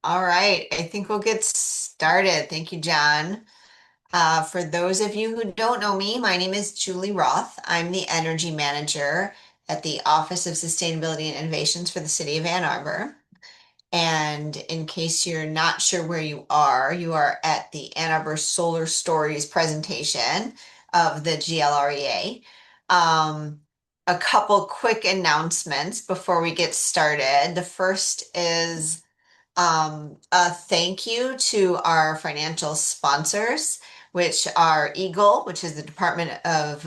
All right, I think we'll get started. Thank you, John. For those of you who don't know me, my name is Julie Roth. I'm the Energy Manager at the Office of Sustainability and Innovations for the City of Ann Arbor. And in case you're not sure where you are at the Ann Arbor Solar Stories presentation of the GLREA. Um, a couple quick announcements before we get started. The first is a thank you to our financial sponsors, which are Eagle, which is the Department of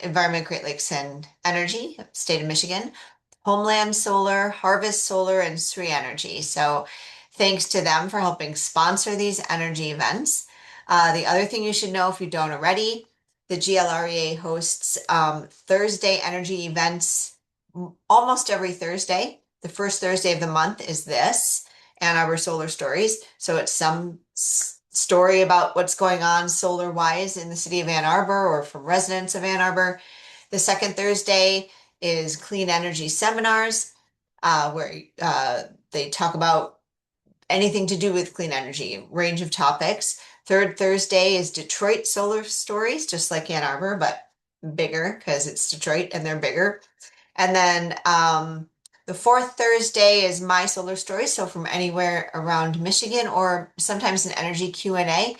Environment, Great Lakes, and Energy, State of Michigan, Homeland Solar, Harvest Solar, and Sri Energy. So thanks to them for helping sponsor these energy events. The other thing you should know if you don't already, the GLREA hosts Thursday energy events almost every Thursday. The first Thursday of the month is this. Ann Arbor Solar Stories. So it's some story about what's going on solar wise in the city of Ann Arbor or from residents of Ann Arbor. The second Thursday is clean energy seminars, where they talk about anything to do with clean energy, range of topics. Third Thursday is Detroit Solar Stories, just like Ann Arbor, but bigger because it's Detroit and they're bigger. And then the fourth Thursday is My Solar Story. So from anywhere around Michigan or sometimes an energy Q&A.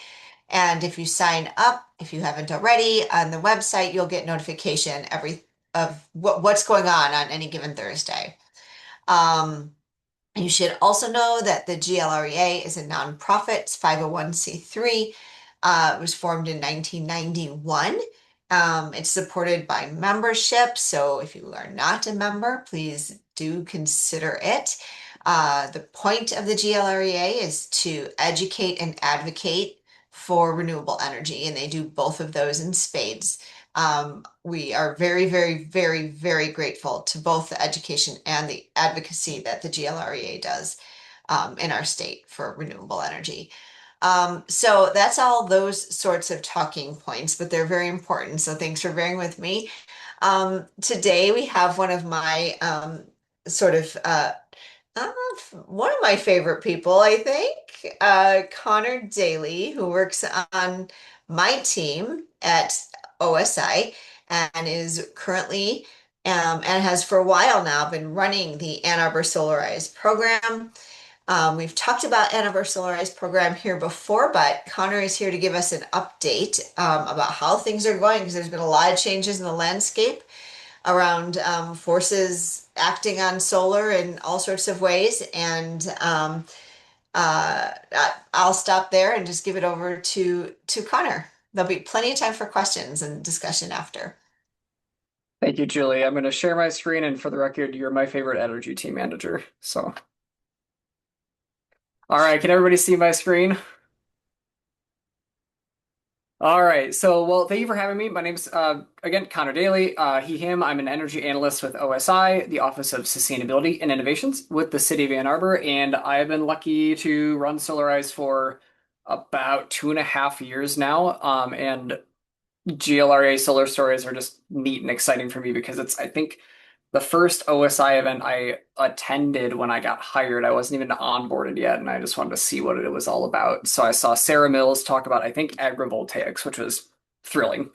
And if you sign up, if you haven't already, on the website, you'll get notification every of what's going on any given Thursday. Um, you should also know that the GLREA is a nonprofit, it's 501(c)(3). It was formed in 1991. It's supported by membership, so if you are not a member, please do consider it. The point of the GLREA is to educate and advocate for renewable energy, and they do both of those in spades. We are very, very, very, very grateful to both the education and the advocacy that the GLREA does in our state for renewable energy. So that's all those sorts of talking points, but they're very important. So thanks for bearing with me. Today we have one of my sort of uh, one of my favorite people, I think, Connor Dailey, who works on my team at OSI and is currently and has for a while now been running the Ann Arbor Solarize program. We've talked about Ann Arbor Solarize program here before, but Connor is here to give us an update about how things are going because there's been a lot of changes in the landscape around forces acting on solar in all sorts of ways. And I'll stop there and just give it over to Connor. There'll be plenty of time for questions and discussion after. Thank you, Julie. I'm going to share my screen, and for the record, you're my favorite energy team manager. So, all right, can everybody see my screen? All right, well, thank you for having me. My name's again Connor Dailey. He, him. I'm an energy analyst with OSI, the Office of Sustainability and Innovations with the City of Ann Arbor, and I've been lucky to run Solarize for about 2.5 years now. And GLRA solar stories are just neat and exciting for me because it's, I think, the first OSI event I attended when I got hired. I wasn't even onboarded yet, and I just wanted to see what it was all about. So I saw Sarah Mills talk about, I think, agrivoltaics, which was thrilling.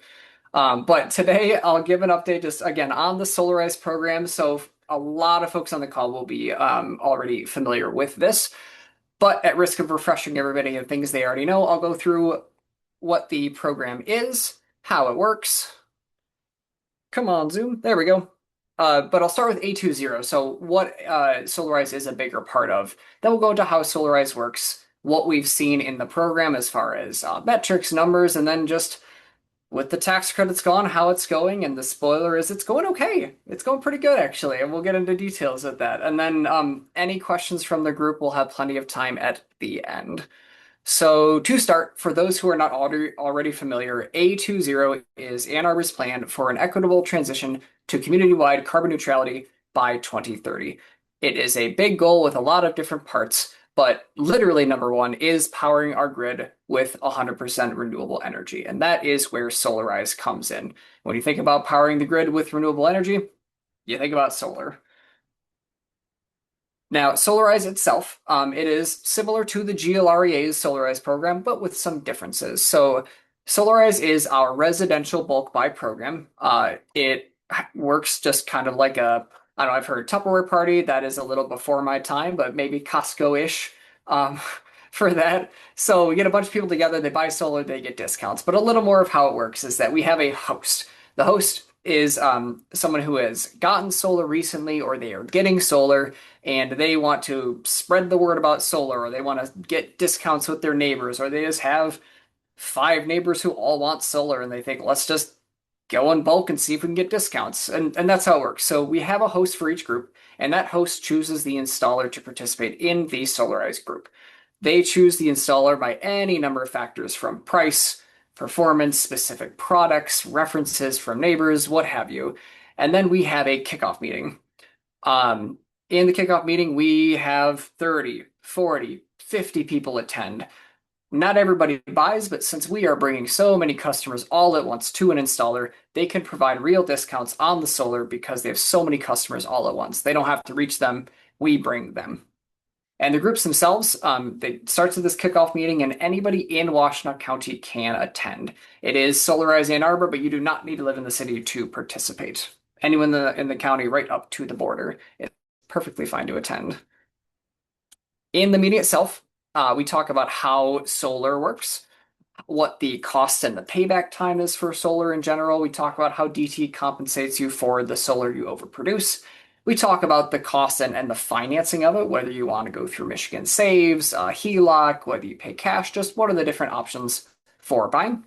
But today I'll give an update just again on the Solarize program. So a lot of folks on the call will be already familiar with this, but at risk of refreshing everybody of things they already know, I'll go through what the program is, how it works. Come on, Zoom. There we go. But I'll start with A20. So what Solarize is a bigger part of. Then we'll go into how Solarize works, what we've seen in the program as far as metrics, numbers, and then just with the tax credits gone, how it's going. And the spoiler is it's going okay. It's going pretty good, actually. And we'll get into details of that. And then any questions from the group, we'll have plenty of time at the end. So to start, for those who are not already familiar, A20 is Ann Arbor's plan for an equitable transition to community-wide carbon neutrality by 2030. It is a big goal with a lot of different parts, but literally number one is powering our grid with 100% renewable energy. And that is where Solarize comes in. When you think about powering the grid with renewable energy, you think about solar. Now, Solarize itself, it is similar to the GLREA's Solarize program, but with some differences. So, Solarize is our residential bulk buy program. It works just kind of like I don't know, I've heard Tupperware party. That is a little before my time, but maybe Costco-ish um, for that. So, we get a bunch of people together, they buy solar, they get discounts. But a little more of how it works is that we have a host. The host is someone who has gotten solar recently or they are getting solar and they want to spread the word about solar, or they want to get discounts with their neighbors, or they just have five neighbors who all want solar and they think, let's just go in bulk and see if we can get discounts. And that's how it works. So we have a host for each group, and that host chooses the installer to participate in the Solarized group. They choose the installer by any number of factors from price, performance, specific products, references from neighbors, what have you. And then we have a kickoff meeting. Um, in the kickoff meeting, we have 30, 40, 50 people attend. Not everybody buys, but since we are bringing so many customers all at once to an installer, they can provide real discounts on the solar because they have so many customers all at once. They don't have to reach them, we bring them. And the groups themselves, they starts with this kickoff meeting, and anybody in Washtenaw County can attend. It is Solarize Ann Arbor, but you do not need to live in the city to participate. Anyone in the county right up to the border, it's perfectly fine to attend. In the meeting itself, we talk about how solar works, what the cost and the payback time is for solar in general. We talk about how DT compensates you for the solar you overproduce. We talk about the cost and the financing of it, whether you want to go through Michigan Saves, HELOC, whether you pay cash, just what are the different options for buying.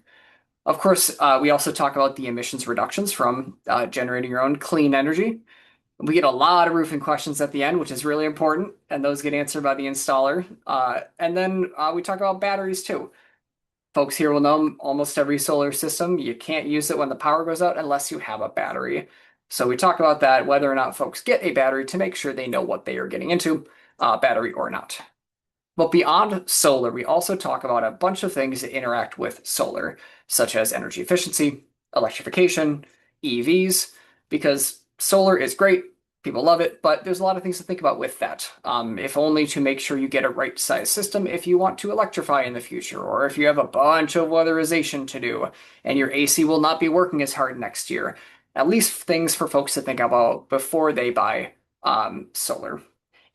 Of course, we also talk about the emissions reductions from generating your own clean energy. We get a lot of roofing questions at the end, which is really important, and those get answered by the installer. And then we talk about batteries too. Folks here will know almost every solar system, you can't use it when the power goes out unless you have a battery. So we talk about that, whether or not folks get a battery to make sure they know what they are getting into, battery or not. But beyond solar, we also talk about a bunch of things that interact with solar, such as energy efficiency, electrification, EVs, because solar is great, people love it, but there's a lot of things to think about with that. If only to make sure you get a right size system if you want to electrify in the future, or if you have a bunch of weatherization to do and your AC will not be working as hard next year. At least things for folks to think about before they buy solar.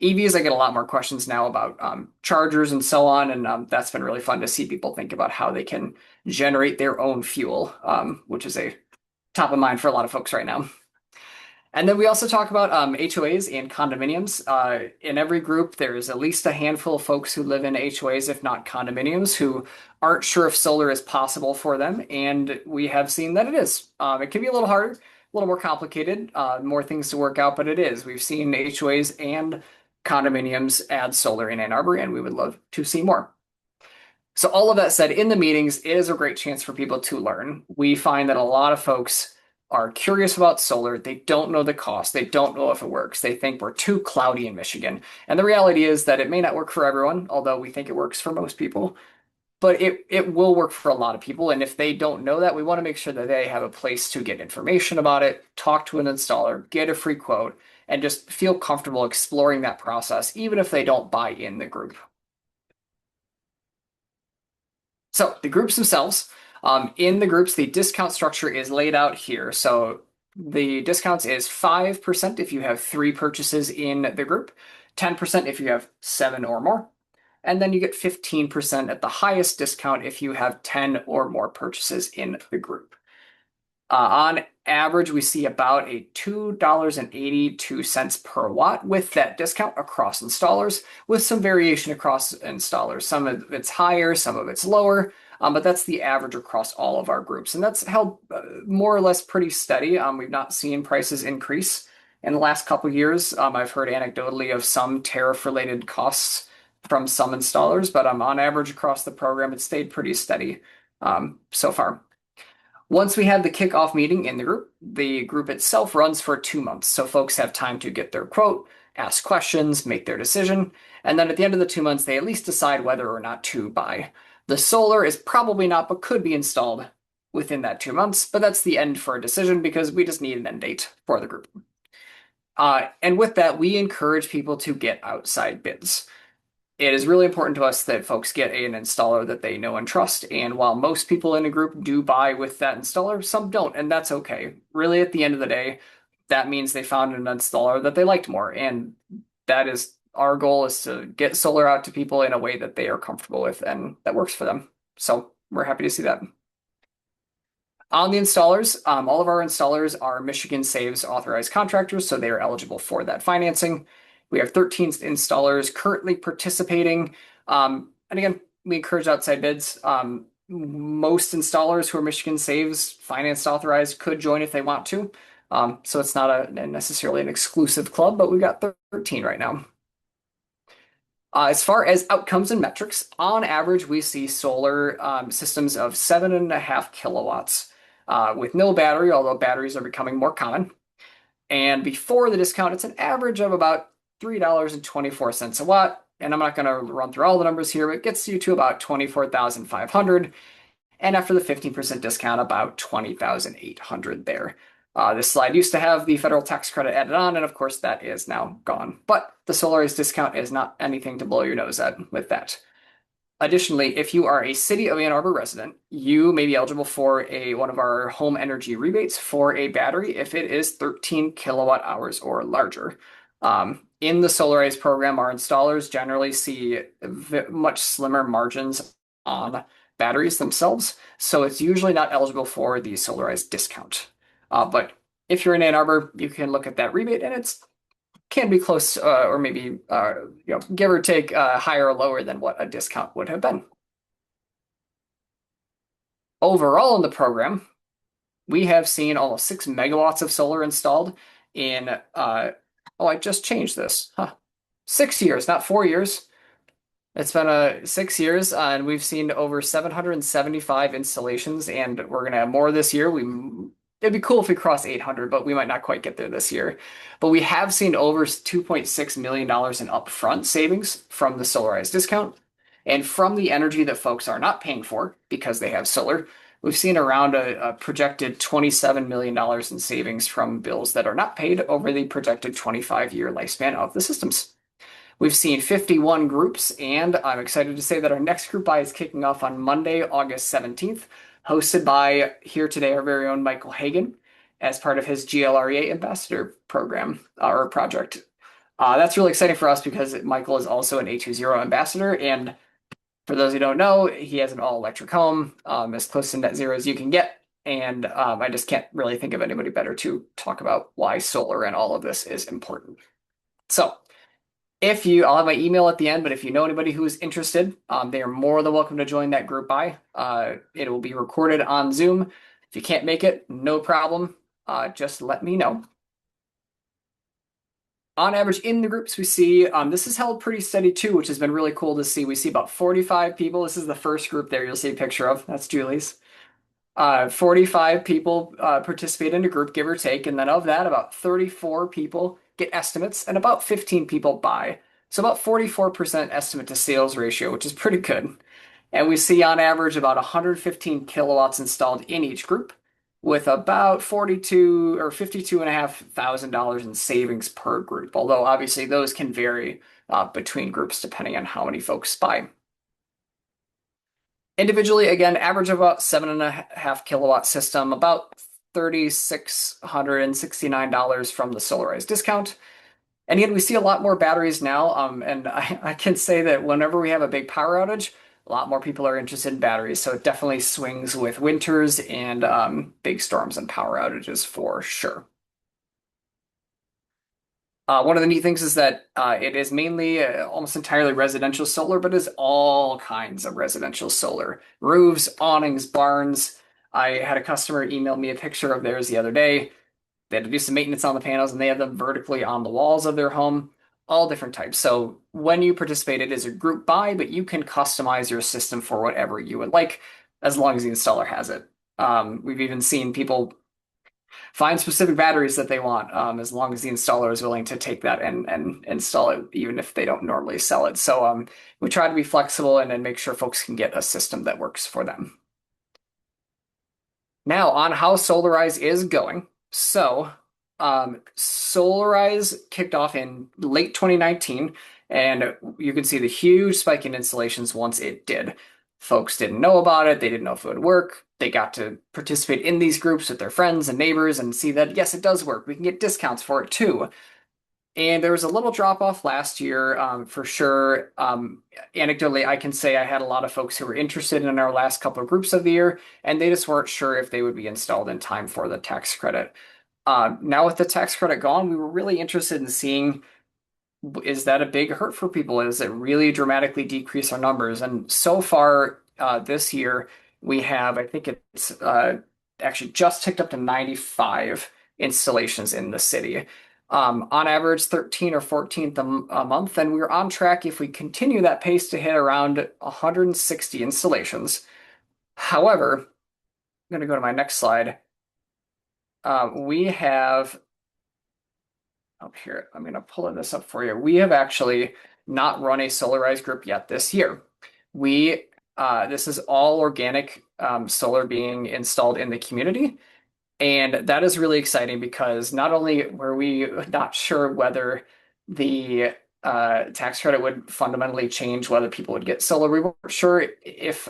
EVs, I get a lot more questions now about chargers and so on, and that's been really fun to see people think about how they can generate their own fuel, which is a top of mind for a lot of folks right now. And then we also talk about HOAs and condominiums. In every group, there's at least a handful of folks who live in HOAs, if not condominiums, who aren't sure if solar is possible for them, and we have seen that it is. It can be a little harder, a little more complicated, more things to work out, but it is. We've seen HOAs and condominiums add solar in Ann Arbor, and we would love to see more. So all of that said, in the meetings, it is a great chance for people to learn. We find that a lot of folks are curious about solar. They don't know the cost. They don't know if it works. They think we're too cloudy in Michigan. And the reality is that it may not work for everyone, although we think it works for most people. But it will work for a lot of people. And if they don't know that, we want to make sure that they have a place to get information about it, talk to an installer, get a free quote, and just feel comfortable exploring that process, even if they don't buy in the group. So the groups themselves, in the groups, the discount structure is laid out here. So the discounts is 5% if you have 3 purchases in the group, 10% if you have 7 or more, and then you get 15% at the highest discount if you have 10 or more purchases in the group. On average, we see about a $2.82 per watt with that discount across installers, with some variation across installers. Some of it's higher, some of it's lower, but that's the average across all of our groups. And that's held more or less pretty steady. We've not seen prices increase in the last couple of years. I've heard anecdotally of some tariff-related costs from some installers, but on average across the program, it's stayed pretty steady so far. Once we have the kickoff meeting in the group itself runs for 2 months. So folks have time to get their quote, ask questions, make their decision. And then at the end of the 2 months, they at least decide whether or not to buy. The solar is probably not, but could be installed within that 2 months. But that's the end for a decision because we just need an end date for the group. And with that, we encourage people to get outside bids. It is really important to us that folks get an installer that they know and trust. And while most people in a group do buy with that installer, some don't, and that's okay. Really, at the end of the day, that means they found an installer that they liked more. And that is our goal is to get solar out to people in a way that they are comfortable with and that works for them. So we're happy to see that. On the installers, all of our installers are Michigan Saves authorized contractors, so they are eligible for that financing. We have 13 installers currently participating. And again, we encourage outside bids. Most installers who are Michigan Saves financed authorized could join if they want to. So it's not necessarily an exclusive club, but we've got 13 right now. As far as outcomes and metrics, on average, we see solar systems of 7.5 kilowatts with no battery, although batteries are becoming more common. And before the discount, it's an average of about $3.24 a watt. And I'm not going to run through all the numbers here, but it gets you to about 24,500. And after the 15% discount, about 20,800 there. This slide used to have the federal tax credit added on, and of course that is now gone. But the Solarize discount is not anything to blow your nose at with that. Additionally, if you are a City of Ann Arbor resident, you may be eligible for one of our home energy rebates for a battery if it is 13 kilowatt hours or larger. In the Solarize program, our installers generally see much slimmer margins on batteries themselves, so it's usually not eligible for the Solarize discount. But if you're in Ann Arbor, you can look at that rebate, and it's can be close or maybe give or take higher or lower than what a discount would have been. Overall in the program, we have seen almost 6 megawatts of solar installed in oh, I just changed this. Huh. 6 years, not 4 years. It's been 6 years, and we've seen over 775 installations, and we're going to have more this year. It'd be cool if we cross 800, but we might not quite get there this year. But we have seen over $2.6 million in upfront savings from the Solarize discount. And from the energy that folks are not paying for because they have solar, we've seen around a projected $27 million in savings from bills that are not paid over the projected 25-year lifespan of the systems. We've seen 51 groups, and I'm excited to say that our next group buy is kicking off on Monday, August 17th, hosted by here today our very own Michael Hagan as part of his GLREA ambassador program or project. That's really exciting for us because Michael is also an A20 ambassador, and for those who don't know, he has an all-electric home, as close to net zero as you can get, and I just can't really think of anybody better to talk about why solar and all of this is important. So, I'll have my email at the end, but if you know anybody who is interested, they are more than welcome to join that group buy. It will be recorded on Zoom. If you can't make it, no problem. Just let me know. On average, in the groups we see, this is held pretty steady too, which has been really cool to see. We see about 45 people. This is the first group there you'll see a picture of. That's Julie's. 45 people participate in a group, give or take, and then of that, about 34 people get estimates, and about 15 people buy. So about 44% estimate to sales ratio, which is pretty good. And we see on average about 115 kilowatts installed in each group, with about 42 or $52,500 in savings per group. Although obviously those can vary between groups depending on how many folks buy. Individually, again, average of about 7.5 kilowatt system, about $3,669 from the Solarize discount. And again, we see a lot more batteries now, and I can say that whenever we have a big power outage, a lot more people are interested in batteries. So it definitely swings with winters and big storms and power outages for sure. One of the neat things is that it is mainly almost entirely residential solar, but is all kinds of residential solar. Roofs, awnings, barns. I had a customer email me a picture of theirs the other day. They had to do some maintenance on the panels, and they have them vertically on the walls of their home, all different types. So when you participate, it is a group buy, but you can customize your system for whatever you would like, as long as the installer has it. We've even seen people find specific batteries that they want, as long as the installer is willing to take that and install it, even if they don't normally sell it. So we try to be flexible and make sure folks can get a system that works for them. Now, on how Solarize is going. So Solarize kicked off in late 2019, and you can see the huge spike in installations once it did. Folks didn't know about it, they didn't know if it would work. They got to participate in these groups with their friends and neighbors and see that, yes, it does work. We can get discounts for it too. And there was a little drop off last year, for sure. Anecdotally, I can say I had a lot of folks who were interested in our last couple of groups of the year, and they just weren't sure if they would be installed in time for the tax credit. Now with the tax credit gone, we were really interested in seeing, is that a big hurt for people? Does it really dramatically decrease our numbers? And so far this year, we have, I think it's actually just ticked up to 95 installations in the city. On average, 13 or 14th a month, and we're on track if we continue that pace to hit around 160 installations. However, I'm going to go to my next slide. We have up here, I'm going to pull this up for you. We have actually not run a Solarize group yet this year. This is all organic solar being installed in the community. And that is really exciting because not only were we not sure whether the tax credit would fundamentally change whether people would get solar, we weren't sure if,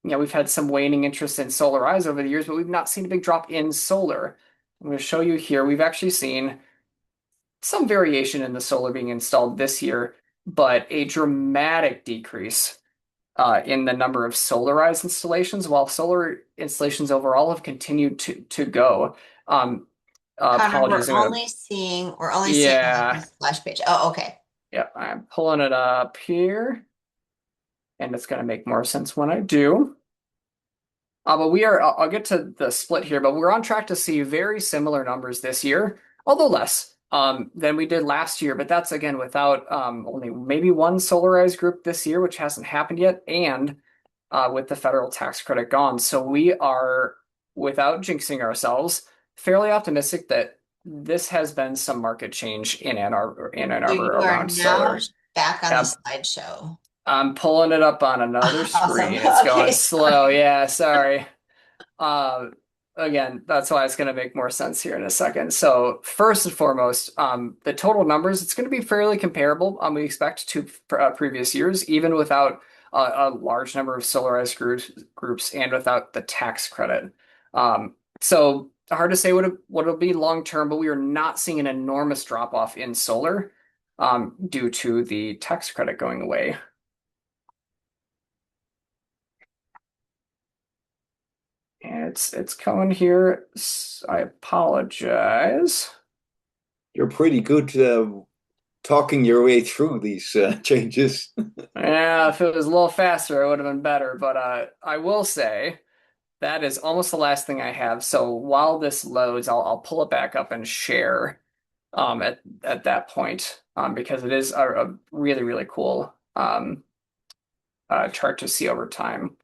we've had some waning interest in Solarize over the years, but we've not seen a big drop in solar. I'm going to show you here. We've actually seen some variation in the solar being installed this year, but a dramatic decrease in the number of Solarize installations, while solar installations overall have continued to go. Connor, Apologies. we're only seeing the Yeah, splash page. Oh, okay. yeah, I'm pulling it up here, and it's going to make more sense when I do. But I'll get to the split here, but we're on track to see very similar numbers this year, although less than we did last year. But that's again without only maybe one Solarize group this year, which hasn't happened yet, and with the federal tax credit gone. So we are, without jinxing ourselves, fairly optimistic that this has been some market change in Ann So Arbor you are around now solar. back on the Yep, slideshow. I'm pulling it up on another Awesome. screen. It's going Okay, slow. sorry. Yeah, sorry. Uh, Again, that's why it's going to make more sense here in a second. So first and foremost, the total numbers, it's going to be fairly comparable, we expect, to previous years, even without a large number of Solarized groups and without the tax credit. So hard to say what it'll be long term, but we are not seeing an enormous drop off in solar due to the tax credit going away. And it's coming here. I apologize. You're pretty good talking your way through these changes. Yeah, if it was a little faster, it would have been better. But I will say that is almost the last thing I have. So while this loads, I'll pull it back up and share at that point because it is a really, really cool chart to see over time.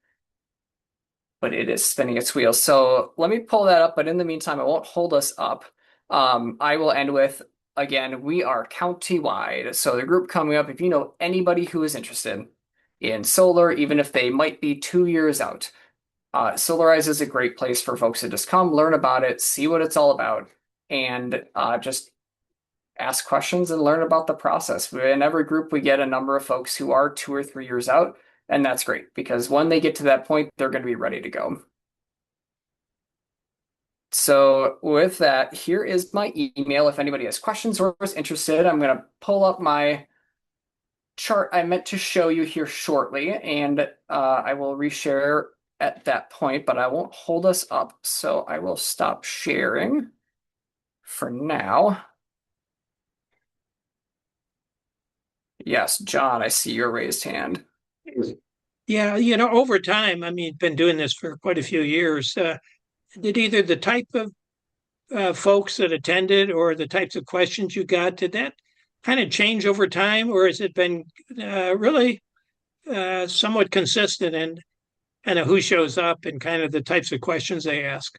But it is spinning its wheels. So let me pull that up. But in the meantime, I won't hold us up. I will end with, again, we are county-wide. So the group coming up, if you know anybody who is interested in solar, even if they might be 2 years out, Solarize is a great place for folks to just come, learn about it, see what it's all about, and just ask questions and learn about the process. In every group, we get a number of folks who are 2 or 3 years out, and that's great because when they get to that point, they're going to be ready to go. So with that, here is my email. If anybody has questions or is interested, I'm going to pull up my chart I meant to show you here shortly, and I will reshare at that point, but I won't hold us up. So I will stop sharing for now. Yes, John, I see your raised hand. Yeah, over time, I mean, been doing this for quite a few years. Did either the type of folks that attended or the types of questions you got, did that kind of change over time, or has it been really somewhat consistent in kind of who shows up and kind of the types of questions they ask?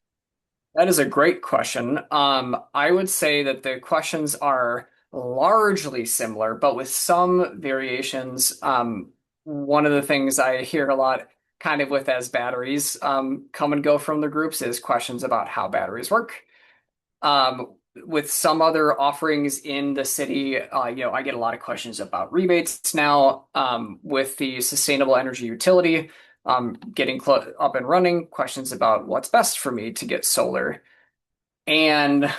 That is a great question. I would say that the questions are largely similar, but with some variations. One of the things I hear a lot, kind of with as batteries come and go from the groups, is questions about how batteries work. with some other offerings in the city, I get a lot of questions about rebates now. With the sustainable energy utility, getting up and running, questions about what's best for me to get solar. And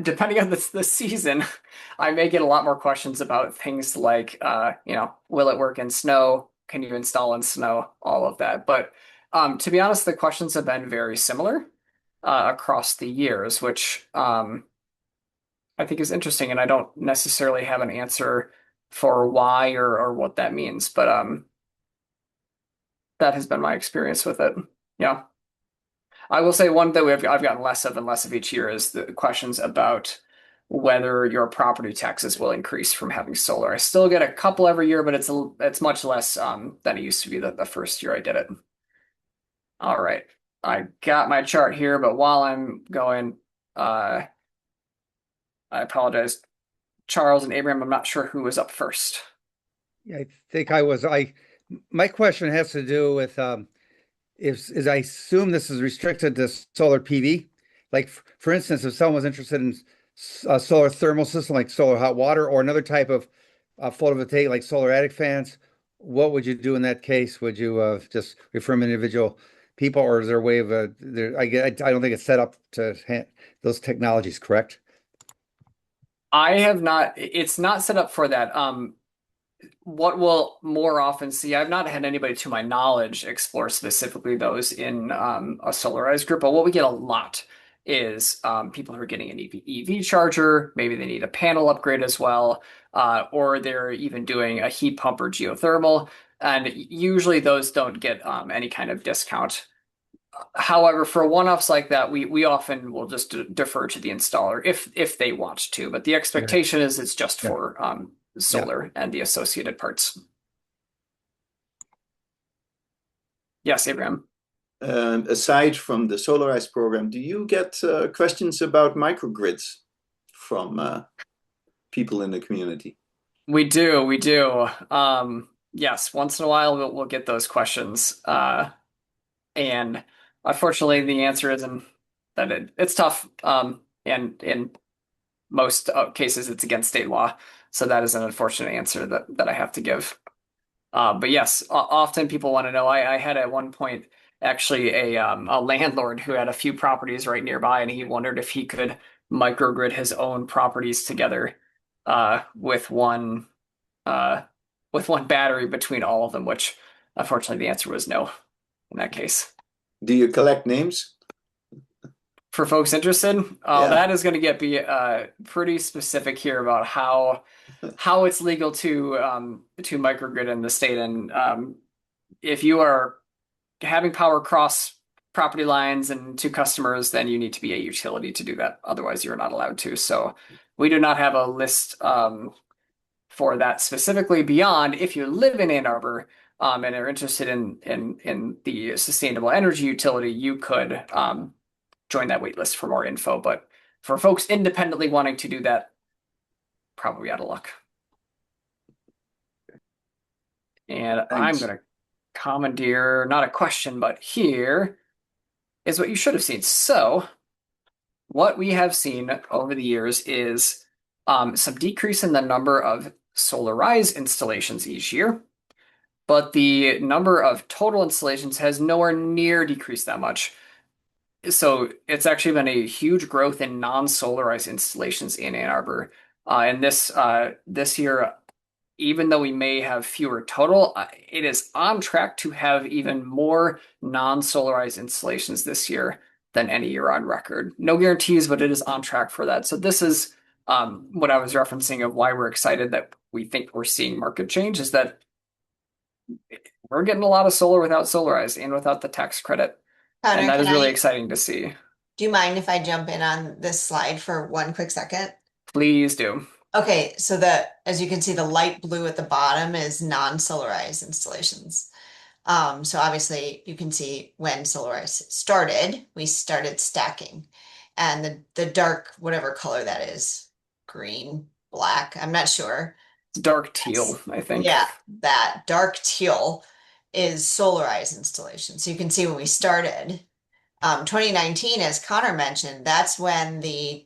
depending on the season, I may get a lot more questions about things like, will it work in snow? Can you install in snow? All of that. But to be honest, the questions have been very similar across the years, which I think is interesting. And I don't necessarily have an answer for why or what that means, but that has been my experience with it. Yeah. I will say one that I've gotten less of and less of each year is the questions about whether your property taxes will increase from having solar. I still get a couple every year, but it's much less than it used to be the first year I did it. All right, I got my chart here, but while I'm going, I apologize, Charles and Abraham. I'm not sure who was up first. I think I was. My question has to do with if is I assume this is restricted to solar PV. Like for instance, if someone was interested in a solar thermal system like solar hot water or another type of photovoltaic like solar attic fans, what would you do in that case? Would you just refer them to individual people, or is there a way of I don't think it's set up to those technologies, correct? I have not. It's not set up for that. What we'll more often see, I've not had anybody to my knowledge explore specifically those in a Solarize group, but what we get a lot is people who are getting an EV charger, maybe they need a panel upgrade as well, or they're even doing a heat pump or geothermal, and usually those don't get any kind of discount. However, for one-offs like that, we often will just defer to the installer if they want to, but the Yeah. expectation is it's just Yeah. for Yeah. solar and the associated parts. Yes, Abraham. Aside from the Solarize program, do you get questions about microgrids from people in the community? We do, we do. Yes, once in a while we'll get those questions. And unfortunately the answer isn't that it's tough. And in most cases it's against state law. So that is an unfortunate answer that I have to give. But yes, often people want to know. I had at one point actually a landlord who had a few properties right nearby, and he wondered if he could microgrid his own properties together uh, with one uh, with one battery between all of them. Which unfortunately the answer was no in that case. Do you collect names? For folks interested, Yeah. that is going to get be pretty specific here about how it's legal to microgrid in the state, and if you are having power cross property lines and to customers, then you need to be a utility to do that. Otherwise, you're not allowed to. So we do not have a list for that specifically beyond if you live in Ann Arbor and are interested in the sustainable energy utility, you could join that wait list for more info. But for folks independently wanting to do that, probably out of luck. And I'm Thanks. going to commandeer, not a question, but here is what you should have seen. So what we have seen over the years is some decrease in the number of Solarize installations each year, but the number of total installations has nowhere near decreased that much. So it's actually been a huge growth in non-Solarize installations in Ann Arbor. And this year, even though we may have fewer total, it is on track to have even more non-Solarized installations this year than any year on record. No guarantees, but it is on track for that. So this is what I was referencing of why we're excited that we think we're seeing market change is that we're getting a lot of solar without Solarized and without the tax credit. And Connor, that is really exciting to see. do you mind if I jump in on this slide for one quick second? Please do. Okay, so as you can see, the light blue at the bottom is non-solarized installations. So obviously you can see when Solarize started, we started stacking. And the dark, whatever color that is, green, black, I'm not sure. Dark teal, I think. Yeah, that dark teal is Solarize installation. So you can see when we started, 2019, as Connor mentioned, that's when the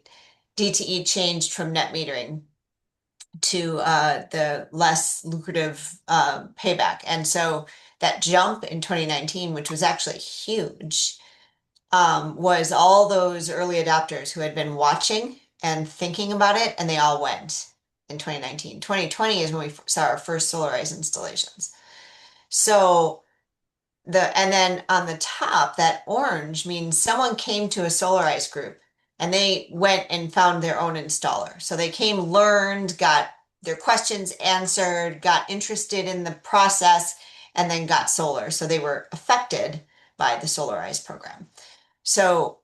DTE changed from net metering to the less lucrative payback. And so that jump in 2019, which was actually huge, was all those early adopters who had been watching and thinking about it, and they all went in 2019. 2020 is when we saw our first Solarize installations. So and then on the top, that orange means someone came to a Solarize group and they went and found their own installer. So they came, learned, got their questions answered, got interested in the process, and then got solar. So they were affected by the Solarize program. So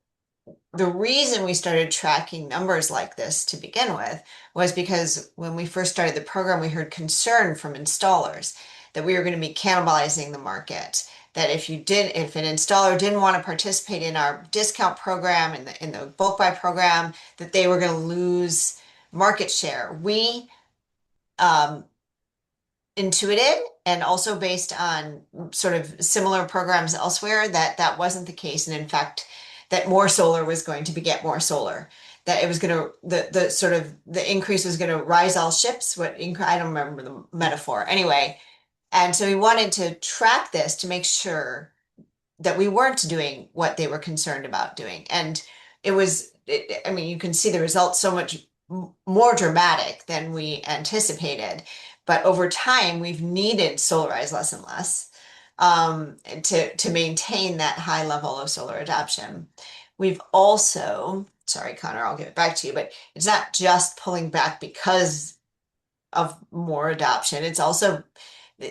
the reason we started tracking numbers like this to begin with was because when we first started the program, we heard concern from installers that we were going to be cannibalizing the market. That if an installer didn't want to participate in our discount program and in the bulk buy program, that they were going to lose market share. We um, intuited, and also based on sort of similar programs elsewhere, that that wasn't the case, and in fact that more solar was going to beget more solar, that it was going to the sort of the increase was going to rise all ships. I don't remember the metaphor anyway. And so we wanted to track this to make sure that we weren't doing what they were concerned about doing. And I mean, you can see the results so much more dramatic than we anticipated. But over time, we've needed Solarize less and less to maintain that high level of solar adoption. We've also, sorry, Connor, I'll give it back to you, but it's not just pulling back because of more adoption. It's also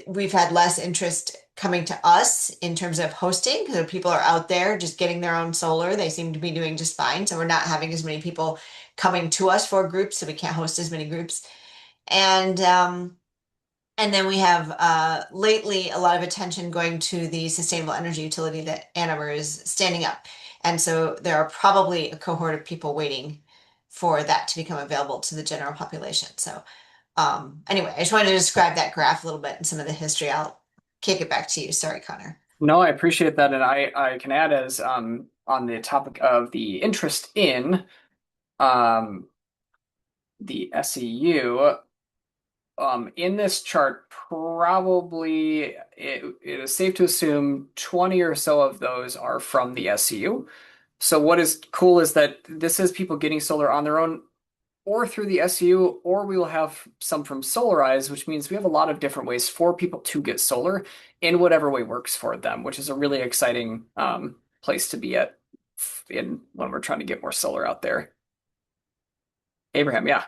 we've had less interest coming to us in terms of hosting because people are out there just getting their own solar. They seem to be doing just fine. So we're not having as many people coming to us for groups, so we can't host as many groups. And then we have lately a lot of attention going to the sustainable energy utility that Ann Arbor is standing up. And so there are probably a cohort of people waiting for that to become available to the general population. So anyway, I just wanted to describe that graph a little bit and some of the history. I'll kick it back to you. Sorry, Connor. No, I appreciate that, and I can add as on the topic of the interest in um the SEU. In this chart, probably it is safe to assume 20 or so of those are from the SEU. So what is cool is that this is people getting solar on their own or through the SU, or we will have some from Solarize, which means we have a lot of different ways for people to get solar in whatever way works for them, which is a really exciting place to be at when we're trying to get more solar out there. Abraham, yeah.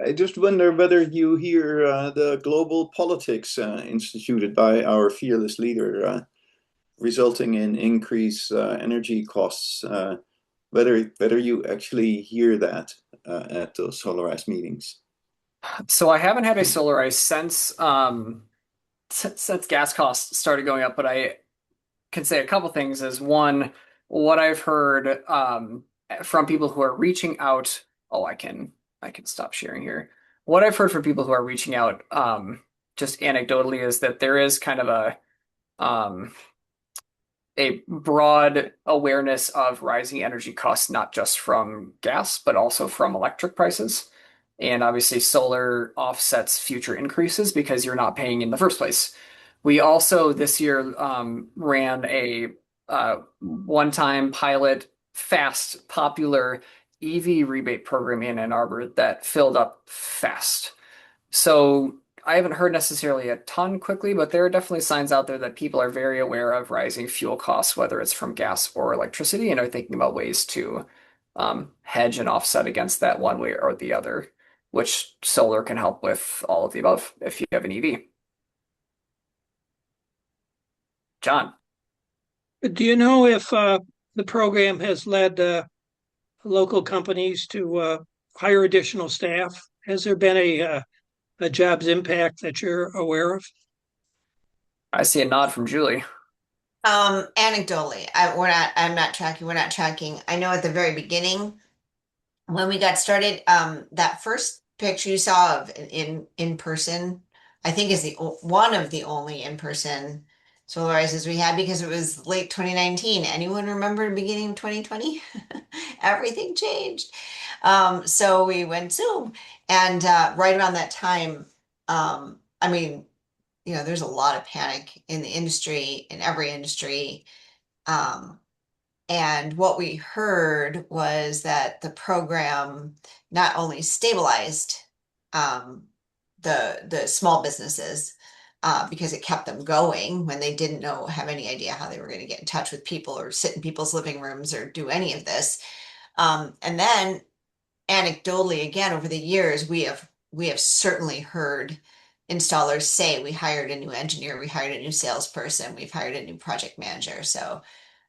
I just wonder whether you hear the global politics instituted by our fearless leader, resulting in increased energy costs. Whether you actually hear that at those Solarize meetings. So I haven't had a Solarize since gas costs started going up, but I can say a couple things. Is one, what I've heard from people who are reaching out. Oh, I can stop sharing here. What I've heard from people who are reaching out, just anecdotally, is that there is kind of a broad awareness of rising energy costs, not just from gas, but also from electric prices. And obviously, solar offsets future increases because you're not paying in the first place. We also this year ran a one-time pilot, fast, popular EV rebate program in Ann Arbor that filled up fast. So I haven't heard necessarily a ton quickly, but there are definitely signs out there that people are very aware of rising fuel costs, whether it's from gas or electricity, and are thinking about ways to hedge and offset against that one way or the other, which solar can help with all of the above if you have an EV. John. Do you know if the program has led local companies to hire additional staff? Has there been a jobs impact that you're aware of? I see a nod from Julie. Anecdotally, I'm not tracking, we're not tracking. I know at the very beginning when we got started, that first picture you saw of in person, I think is one of the only in person Solarizes we had because it was late 2019. Anyone remember the beginning of 2020? Everything changed. So we went Zoom. And right around that time, I mean, there's a lot of panic in the industry, in every industry. Um, and what we heard was that the program not only stabilized um, the small businesses because it kept them going when they didn't have any idea how they were going to get in touch with people or sit in people's living rooms or do any of this. And then anecdotally, again, over the years, we have certainly heard installers say we hired a new engineer, we hired a new salesperson, we've hired a new project manager. So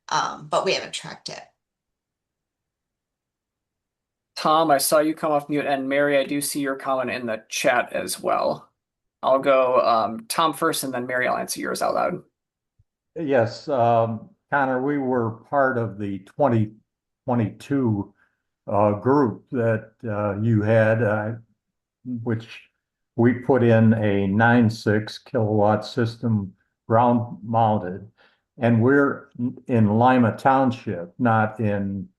but we haven't tracked it. Tom, I saw you come off mute, and Mary, I do see your comment in the chat as well. I'll go Tom first, and then Mary, I'll answer yours out loud. Yes, Connor, we were part of the 2022 group that you had, which we put in a 9.6 kilowatt system ground mounted. And we're in Lima Township, not in,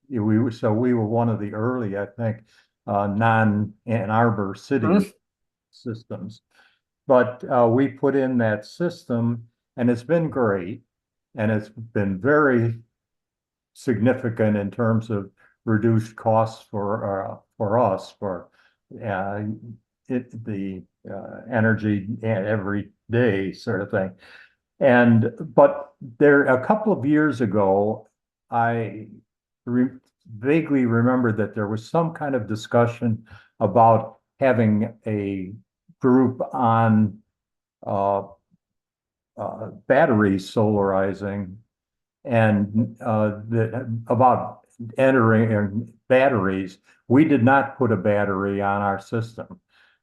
so we were one of the early, I think, non-Ann Arbor city systems. But we put in that system and it's been great. And it's been very significant in terms of reduced costs for us for uh, the energy every day sort of thing. But there a couple of years ago, I re vaguely remember that there was some kind of discussion about having a group on uh, battery solarizing and about entering batteries. We did not put a battery on our system.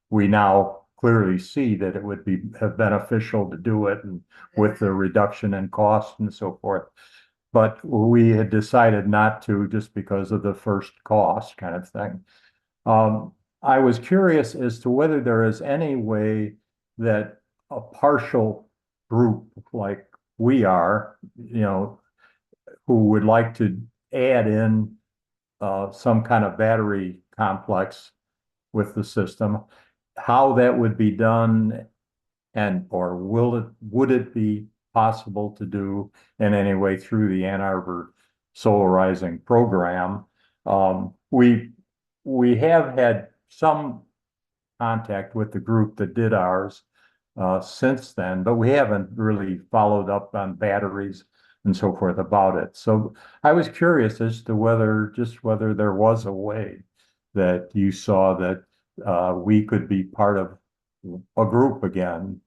We now clearly see that it would be beneficial to do it and with the reduction in cost and so forth. But we had decided not to just because of the first cost kind of thing. I was curious as to whether there is any way that a partial group like we are, who would like to add in some kind of battery complex with the system, how that would be done and or would it be possible to do in any way through the Ann Arbor Solarizing program? We have had some contact with the group that did ours since then, but we haven't really followed up on batteries and so forth about it. So I was curious as to whether there was a way that you saw that we could be part of a group again,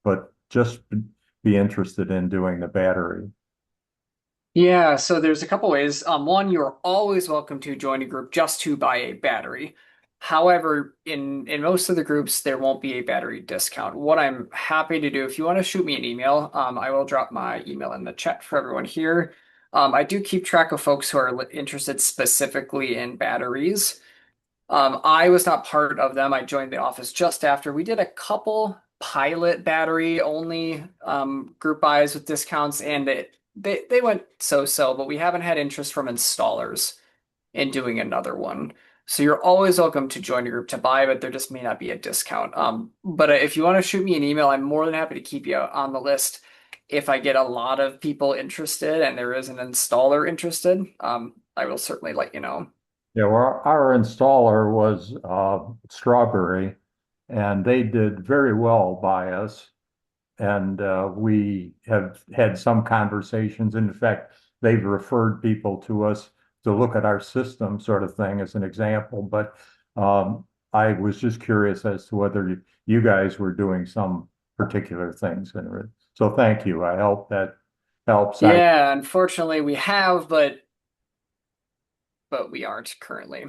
but just be interested in doing the battery. Yeah, so there's a couple ways. One, you're always welcome to join a group just to buy a battery. However, in most of the groups, there won't be a battery discount. What I'm happy to do, if you want to shoot me an email, I will drop my email in the chat for everyone here. I do keep track of folks who are interested specifically in batteries. I was not part of them. I joined the office just after. We did a couple pilot battery only group buys with discounts, and they went so-so, but we haven't had interest from installers in doing another one. So you're always welcome to join a group to buy, but there just may not be a discount. But if you want to shoot me an email, I'm more than happy to keep you on the list. If I get a lot of people interested and there is an installer interested, I will certainly let you know. Yeah, well, our installer was Strawberry, and they did very well by us. And we have had some conversations. In fact, they've referred people to us to look at our system, sort of thing, as an example. But I was just curious as to whether you guys were doing some particular things. So thank you. I hope that helps. Yeah, unfortunately we have, but we aren't currently.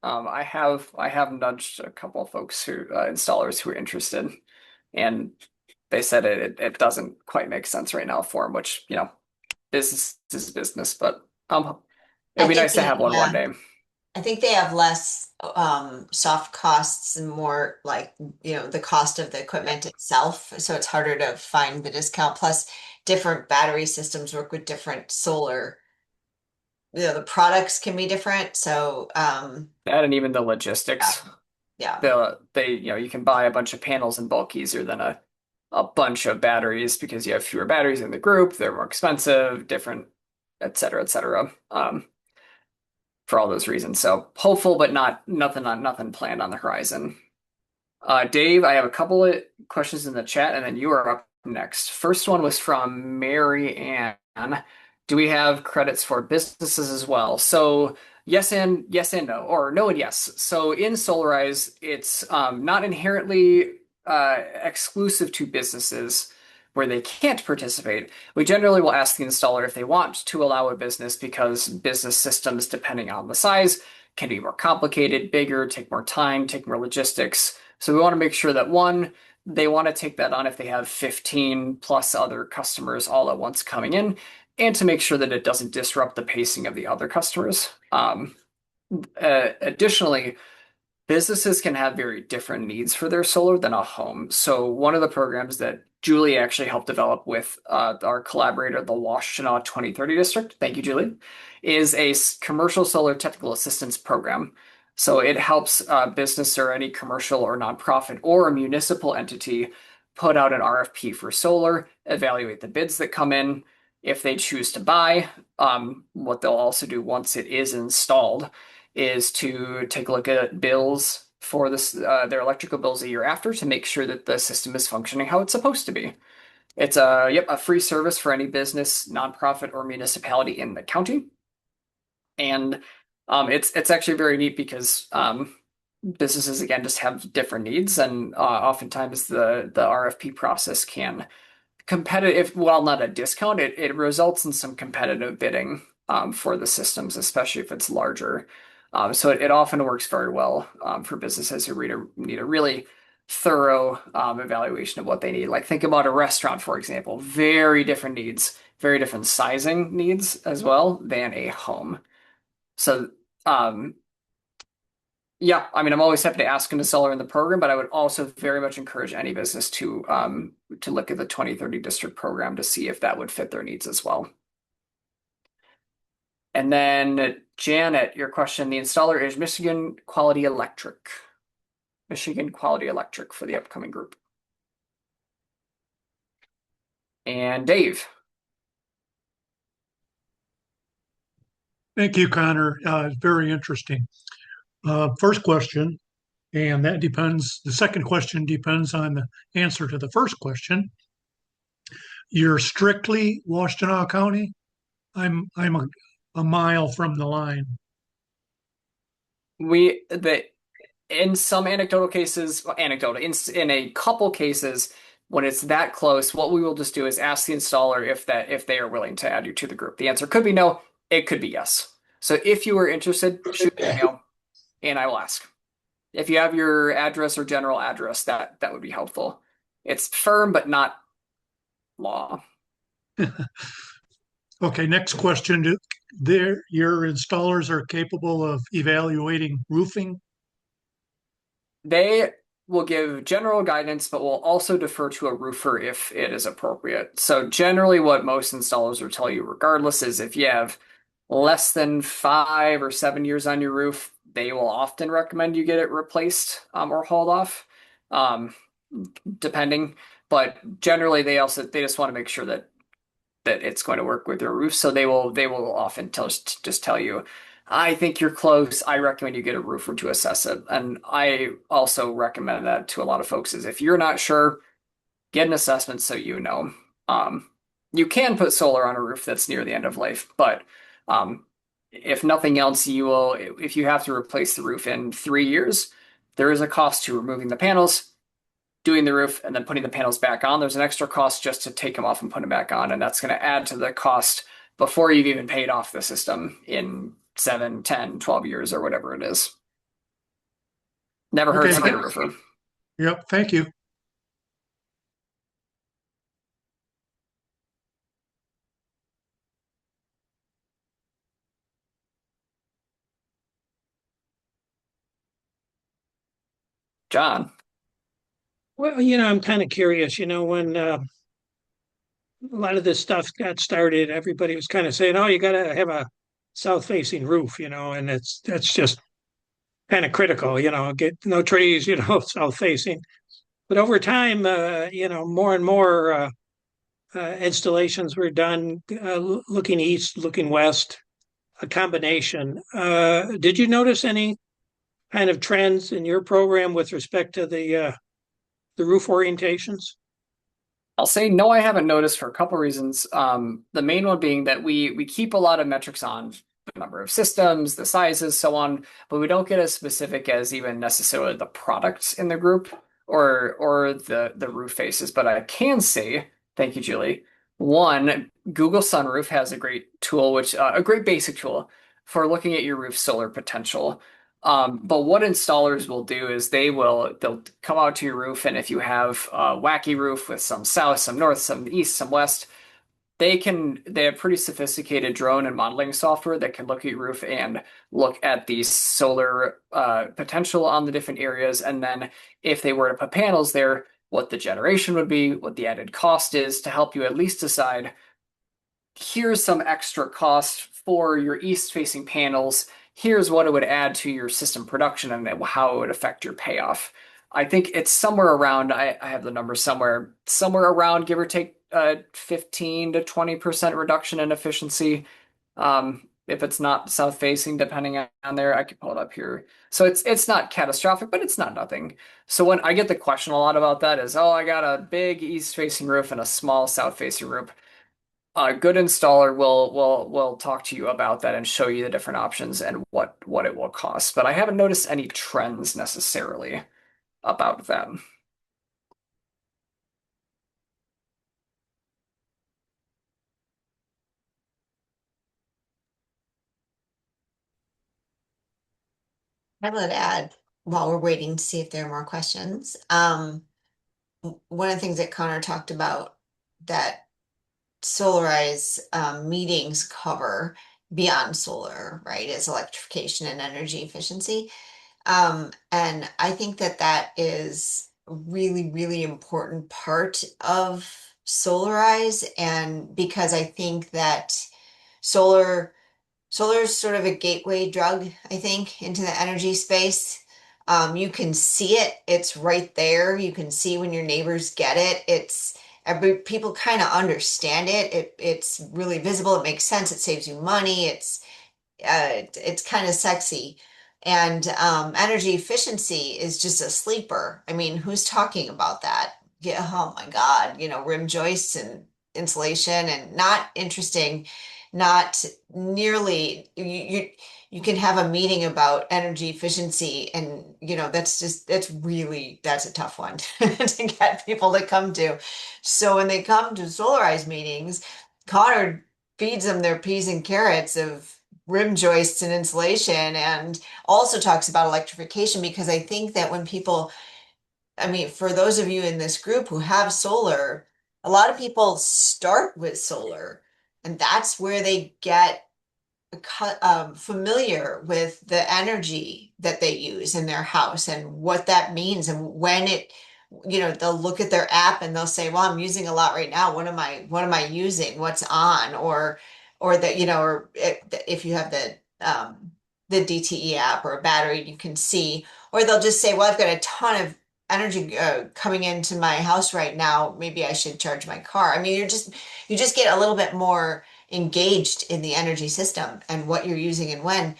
I have nudged a couple of folks who installers who are interested, and they said it doesn't quite make sense right now for them, which business is business, but it'd I be think nice to have one yeah. day. I think they have less soft costs and more like, the cost of the equipment itself. So it's harder to find the discount. Plus, different battery systems work with different solar, the products can be different. So That and even the yeah, logistics. yeah. You can buy a bunch of panels in bulk easier than a bunch of batteries because you have fewer batteries in the group, they're more expensive, different, et cetera, et cetera. For all those reasons. So hopeful, but nothing planned on the horizon. Dave, I have a couple of questions in the chat, and then you are up next. First one was from Mary Ann. Do we have credits for businesses as well? So yes and no, or no and yes. So in Solarize, it's not inherently exclusive to businesses where they can't participate. We generally will ask the installer if they want to allow a business because business systems, depending on the size, can be more complicated, bigger, take more time, take more logistics. So we want to make sure that one, they want to take that on if they have 15 plus other customers all at once coming in, and to make sure that it doesn't disrupt the pacing of the other customers. Additionally, businesses can have very different needs for their solar than a home. So one of the programs that Julie actually helped develop with our collaborator, the Washtenaw 2030 District, thank you, Julie, is a commercial solar technical assistance program. So it helps business or any commercial or nonprofit or a municipal entity put out an RFP for solar, evaluate the bids that come in. If they choose to buy, what they'll also do once it is installed is to take a look at bills for this their electrical bills a year after to make sure that the system is functioning how it's supposed to be. It's a free service for any business, nonprofit, or municipality in the county, and it's actually very neat because businesses again just have different needs, and oftentimes the RFP process can competitive, well, not a discount, it results in some competitive bidding for the systems, especially if it's larger. So it often works very well for businesses who need a really thorough evaluation of what they need. Like think about a restaurant, for example, very different needs, very different sizing needs as well than a home. So um, yeah, I mean, I'm always happy to ask an installer in the program, but I would also very much encourage any business to look at the 2030 district program to see if that would fit their needs as well. And then Janet, your question, the installer is Michigan Quality Electric. Michigan Quality Electric for the upcoming group. And Dave. Thank you, Connor. Very interesting. First question, and that depends, the second question depends on the answer to the first question. You're strictly Washtenaw County? I'm a mile from the line. In some anecdotal cases, in a couple cases, when it's that close, what we will just do is ask the installer if they are willing to add you to the group. The answer could be no, it could be yes. So if you are interested, shoot an email and I will ask. If you have your address or general address, that would be helpful. It's firm but not law. Okay, next question. Your installers are capable of evaluating roofing? They will give general guidance, but will also defer to a roofer if it is appropriate. So generally what most installers will tell you regardless is if you have less than 5 or 7 years on your roof, they will often recommend you get it replaced or hauled off, um, depending. But generally they just want to make sure that it's going to work with their roof. So they will often just tell you, I think you're close. I recommend you get a roofer to assess it. And I also recommend that to a lot of folks is if you're not sure, get an assessment so you know. Um, you can put solar on a roof that's near the end of life, but if nothing else, if you have to replace the roof in 3 years, there is a cost to removing the panels, doing the roof, and then putting the panels back on. There's an extra cost just to take them off and put them back on, and that's going to add to the cost before you've even paid off the system in 7, 10, 12 years or whatever it is. Never hurts to get a roofer. Yep, thank you. John. Well, I'm kind of curious, when a lot of this stuff got started, everybody was kind of saying, "Oh, you got to have a south-facing roof," and that's just kind of critical, get no trees, south-facing. But over time, more and more installations were done looking east, looking west, a combination. Did you notice any kind of trends in your program with respect to the roof orientations? I'll say no, I haven't noticed for a couple reasons. The main one being that we keep a lot of metrics on the number of systems, the sizes, so on, but we don't get as specific as even necessarily the products in the group or the roof faces. But I can say, thank you, Julie. One, Google Sunroof has a great tool, which a great basic tool for looking at your roof solar potential. But what installers will do is they'll come out to your roof, and if you have a wacky roof with some south, some north, some east, some west, they have pretty sophisticated drone and modeling software that can look at your roof and look at the solar potential on the different areas, and then if they were to put panels there, what the generation would be, what the added cost is to help you at least decide here's some extra cost for your east-facing panels. Here's what it would add to your system production and how it would affect your payoff. I think it's somewhere around, I have the number somewhere around give or take 15 to 20% reduction in efficiency. If it's not south facing, depending on there, I could pull it up here. So it's not catastrophic, but it's not nothing. So when I get the question a lot about that is, oh, I got a big east facing roof and a small south facing roof. A good installer will talk to you about that and show you the different options and what it will cost. But I haven't noticed any trends necessarily about them. I would add, while we're waiting to see if there are more questions, one of the things that Connor talked about that Solarize meetings cover beyond solar, right, is electrification and energy efficiency. And I think that that is a really, really important part of Solarize. And because I think that solar Solar is sort of a gateway drug, I think, into the energy space. You can see it, it's right there. You can see when your neighbors get it. People kind of understand it. It's really visible. It makes sense. It saves you money. It's kind of sexy. And energy efficiency is just a sleeper. I mean, who's talking about that? Yeah, oh my God, rim joists and insulation and not interesting, not nearly you can have a meeting about energy efficiency and that's a tough one to get people to come to. So when they come to Solarize meetings, Connor feeds them their peas and carrots of rim joists and insulation and also talks about electrification because I think that I mean, for those of you in this group who have solar, a lot of people start with solar and that's where they get familiar with the energy that they use in their house and what that means and they'll look at their app and they'll say, well, I'm using a lot right now. What am I using? What's on? Or that, if you have the DTE app or a battery, you can see, or they'll just say, well, I've got a ton of energy coming into my house right now. Maybe I should charge my car. I mean, you just get a little bit more engaged in the energy system and what you're using and when.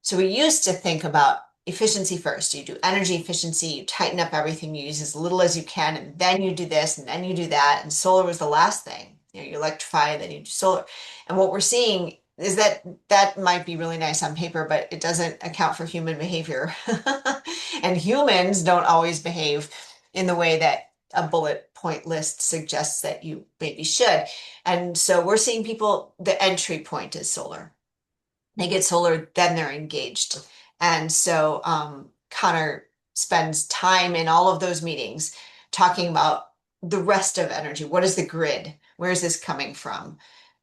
So we used to think about efficiency first. You do energy efficiency, you tighten up everything, you use as little as you can, and then you do this, and then you do that. And solar was the last thing. You electrify, then you do solar. And what we're seeing is that that might be really nice on paper, but it doesn't account for human behavior. And humans don't always behave in the way that a bullet point list suggests that you maybe should. And so we're seeing the entry point is solar. They get solar, then they're engaged. And so Connor spends time in all of those meetings talking about the rest of energy. What is the grid? Where is this coming from?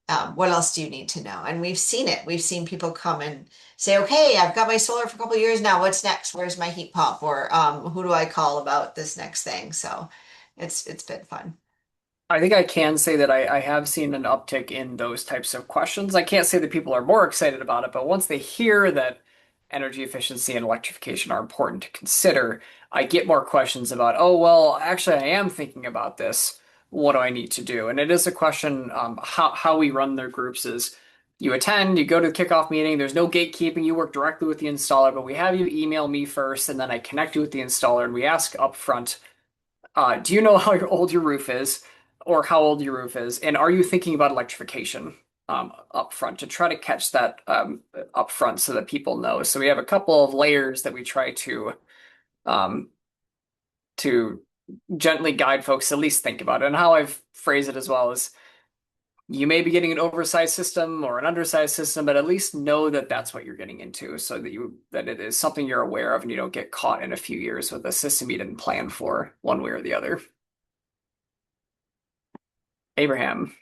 What else do you need to know? And we've seen it. We've seen people come and say, okay, I've got my solar for a couple of years now. What's next? Where's my heat pump? Or who do I call about this next thing? So it's been fun. I think I can say that I have seen an uptick in those types of questions. I can't say that people are more excited about it, but once they hear that energy efficiency and electrification are important to consider, I get more questions about, oh, well, actually, I am thinking about this. What do I need to do? And it is a question, how we run their groups is you attend, you go to the kickoff meeting, there's no gatekeeping, you work directly with the installer, but we have you email me first, and then I connect you with the installer, and we ask upfront, do you know how old your roof is, or how old your roof is, and are you thinking about electrification up front to try to catch that up front so that people know? So we have a couple of layers that we try um, to gently guide folks to at least think about it. And how I've phrased it as well is you may be getting an oversized system or an undersized system, but at least know that that's what you're getting into, so that it is something you're aware of and you don't get caught in a few years with a system you didn't plan for one way or the other. Abraham.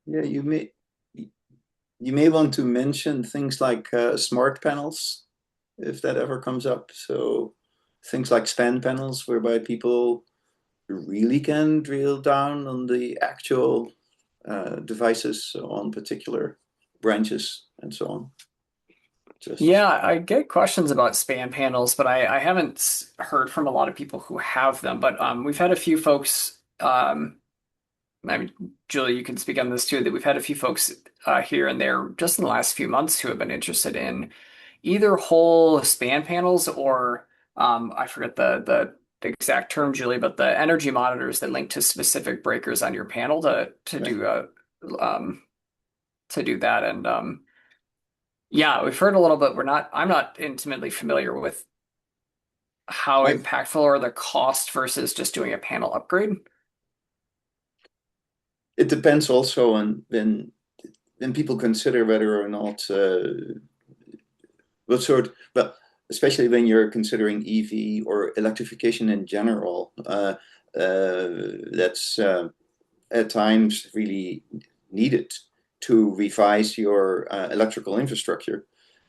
Yeah, you may want to mention things like smart panels, if that ever comes up. So things like span panels, whereby people really can drill down on the actual devices on particular branches and so on. Yeah, I get questions about span panels, but I haven't heard from a lot of people who have them. But we've had a few folks, I mean, Julie, you can speak on this too, that we've had a few folks here and there just in the last few months who have been interested in either whole span panels or I forget the exact term, Julie, but the energy monitors that link to specific breakers on your panel to Right. do to do that. And yeah, we've heard a little bit. I'm not intimately familiar with how I've impactful are the cost versus just doing a panel upgrade. It depends also on when people consider whether or not what sort, well, especially when you're considering EV or electrification in general, that's at times really needed to revise your electrical infrastructure.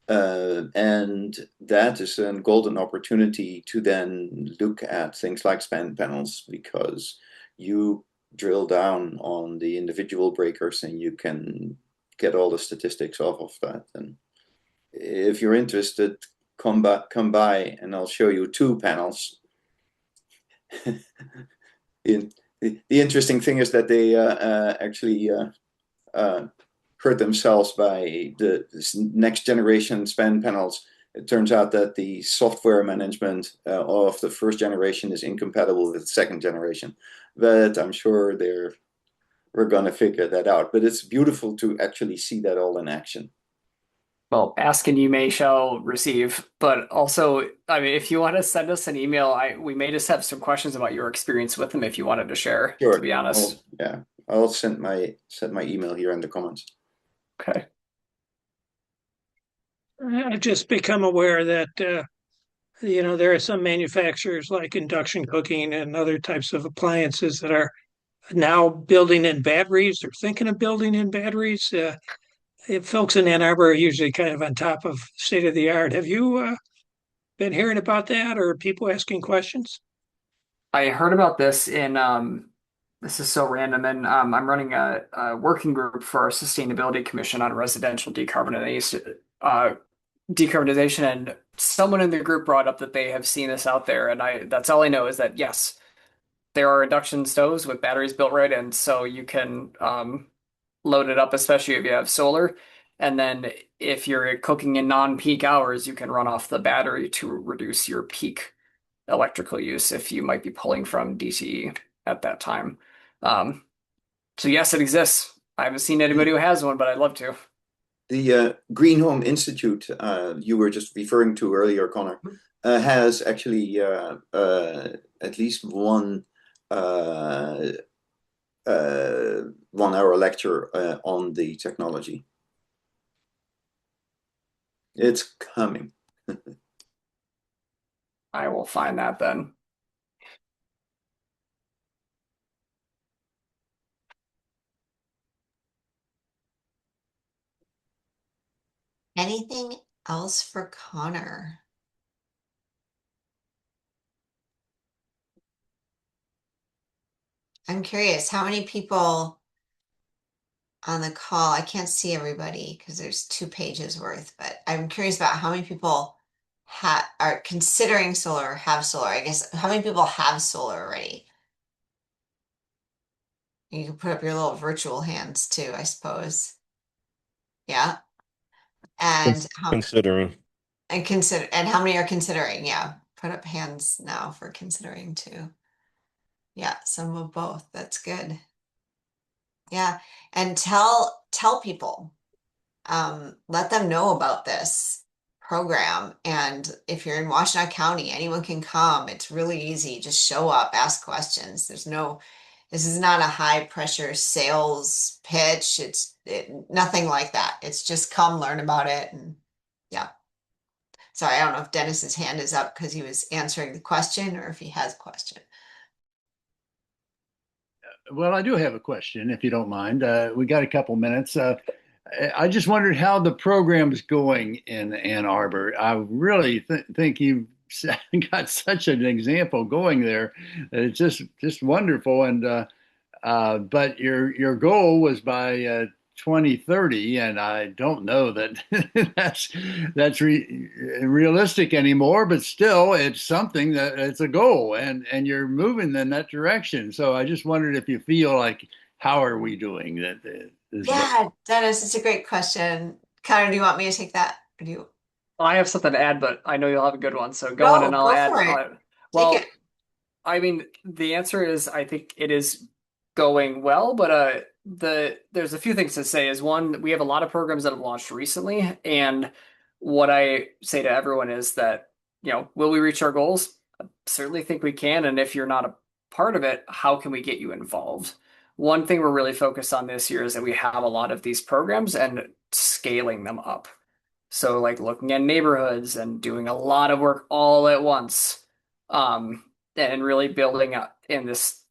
And that is a golden opportunity to then look at things like span panels, because you drill down on the individual breakers and you can get all the statistics off of that. And if you're interested, come by and I'll show you two panels. the interesting thing is that they actually hurt themselves by the next generation span panels. It turns out that the software management of the first generation is incompatible with the second generation, but I'm sure we're going to figure that out. But it's beautiful to actually see that all in action. Well, ask and you may shall receive. But also, I mean, if you want to send us an email, we may just have some questions about your experience with them if you wanted to share, to Sure. be honest. I'll send my email here in the comments. Okay. I've just become aware that there are some manufacturers like induction cooking and other types of appliances that are now building in batteries or thinking of building in batteries. Folks in Ann Arbor are usually kind of on top of state of the art. Have you been hearing about that, or people asking questions? I heard about this this is so random, and I'm running a working group for our sustainability commission on residential decarbonization, and someone in the group brought up that they have seen this out there, and that's all I know is that yes, there are induction stoves with batteries built right in, so you can load it up, especially if you have solar. And then if you're cooking in non-peak hours, you can run off the battery to reduce your peak electrical use if you might be pulling from DCE at that time. Um, so yes, it exists. I haven't seen anybody who has one, but I'd love to. The Green Home Institute you were just referring to earlier, Connor, has actually at least one 1 hour lecture on the technology. It's coming. I will find that then. Anything else for Connor? I'm curious, how many people on the call? I can't see everybody because there's 2 pages worth, but I'm curious about how many people are considering solar or have solar. I guess how many people have solar already? You can put up your little virtual hands too, I suppose. Yeah. And Considering. and how many are considering? Yeah. Put up hands now for considering too. Yeah, some of both. That's good. Yeah. And tell people, let them know about this program. And if you're in Washtenaw County, anyone can come. It's really easy. Just show up, ask questions. This is not a high pressure sales pitch. Nothing like that. It's just come learn about it. And yeah. Sorry, I don't know if Dennis's hand is up because he was answering the question or if he has a question. Well, I do have a question, if you don't mind. We got a couple minutes. I just wondered how the program's going in Ann Arbor. I really think you've got such an example going there. It's just wonderful. And but your goal was by 2030, and I don't know that that's realistic anymore. But still, it's something that it's a goal, and you're moving in that direction. So I just wondered if you feel like, how are we doing? Yeah, Dennis, it's a great question. Connor, do you want me to take that? Or do you I have something to add, but I know you'll have a good one. So go on go and I'll go add. for it. Take Well, it. I mean, the answer is I think it is going well, but there's a few things to say. Is one, we have a lot of programs that have launched recently, and what I say to everyone is that, will we reach our goals? I certainly think we can, and if you're not a part of it, how can we get you involved? One thing we're really focused on this year is that we have a lot of these programs and scaling them up. So like looking at neighborhoods and doing a lot of work all at once. And really building up in this